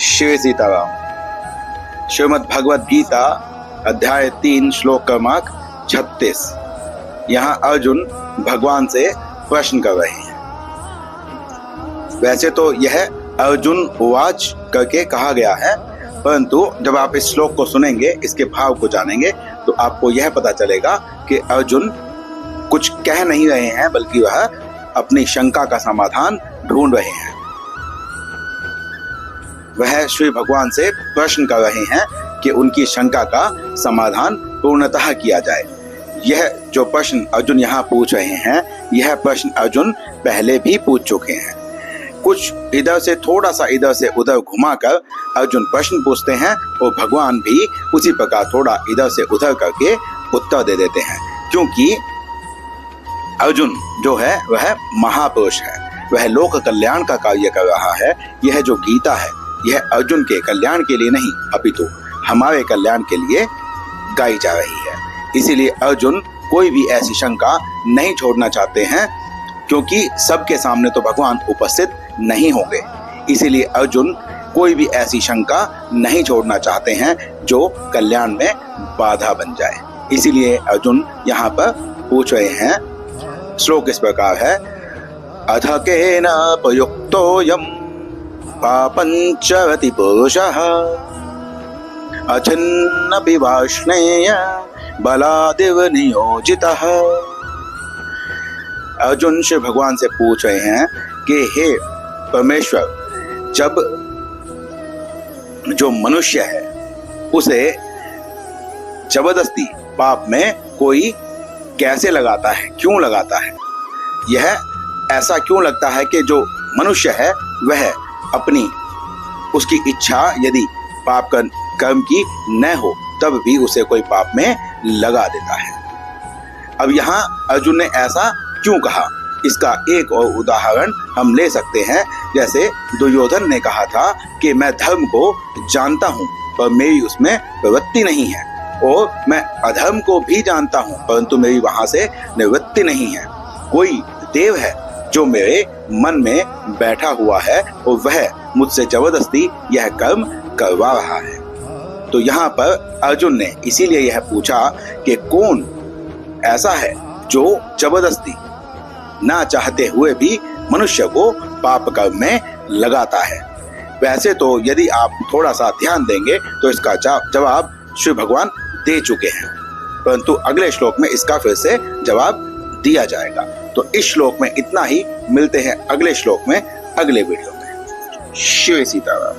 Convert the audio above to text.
शिव सीताराम। श्रीमद् भगवद गीता अध्याय 3 श्लोक क्रमांक 36। यहाँ अर्जुन भगवान से प्रश्न कर रहे हैं। वैसे तो यह अर्जुन उवाच करके कहा गया है, परंतु जब आप इस श्लोक को सुनेंगे, इसके भाव को जानेंगे, तो आपको यह पता चलेगा कि अर्जुन कुछ कह नहीं रहे हैं, बल्कि वह अपनी शंका का समाधान ढूंढ रहे हैं। वह श्री भगवान से प्रश्न कर रहे हैं कि उनकी शंका का समाधान पूर्णतः किया जाए। यह जो प्रश्न अर्जुन यहाँ पूछ रहे हैं, यह प्रश्न अर्जुन पहले भी पूछ चुके हैं। कुछ इधर से थोड़ा सा इधर से उधर घुमाकर अर्जुन प्रश्न पूछते हैं और भगवान भी उसी प्रकार थोड़ा इधर से उधर करके उत्तर दे देते हैं, क्योंकि अर्जुन जो है वह महापुरुष है, वह लोक कल्याण का कार्य कर रहा है। यह जो गीता है, यह अर्जुन के कल्याण के लिए नहीं, अपितु हमारे कल्याण के लिए गाई जा रही है। इसीलिए अर्जुन कोई भी ऐसी शंका नहीं छोड़ना चाहते हैं, क्योंकि सबके सामने तो भगवान उपस्थित नहीं होंगे। इसीलिए अर्जुन कोई भी ऐसी शंका नहीं छोड़ना चाहते हैं जो कल्याण में बाधा बन जाए। इसीलिए अर्जुन यहाँ पर पूछ रहे हैं। श्लोक इस प्रकार है, अथ केन प्रयुक्तोऽयं पापञ्चरति पुरुषः अचिन्नपि वाष्णेय बलादिव नियोजितः। अर्जुन श्री भगवान से पूछ रहे हैं कि हे परमेश्वर, जब जो मनुष्य है उसे जबरदस्ती पाप में कोई कैसे लगाता है, क्यों लगाता है, यह ऐसा क्यों लगता है कि जो मनुष्य है वह अपनी उसकी इच्छा यदि पाप कर्म की न हो तब भी उसे कोई पाप में लगा देता है। अब यहाँ अर्जुन ने ऐसा क्यों कहा, इसका एक और उदाहरण हम ले सकते हैं। जैसे दुर्योधन ने कहा था कि मैं धर्म को जानता हूँ पर मेरी उसमें प्रवृत्ति नहीं है, और मैं अधर्म को भी जानता हूँ परंतु मेरी वहां से निवृत्ति नहीं है। कोई देव है जो मेरे मन में बैठा हुआ है और वह मुझसे जबरदस्ती यह कर्म करवा रहा है। तो यहाँ पर अर्जुन ने इसीलिए यह पूछा कि कौन ऐसा है जो जबरदस्ती ना चाहते हुए भी मनुष्य को पाप कर्म में लगाता है। वैसे तो यदि आप थोड़ा सा ध्यान देंगे तो इसका जवाब श्री भगवान दे चुके हैं, परंतु अगले श्लोक में इसका फिर से जवाब दिया जाएगा। तो इस श्लोक में इतना ही, मिलते हैं अगले श्लोक में अगले वीडियो में। शिव सीताराम।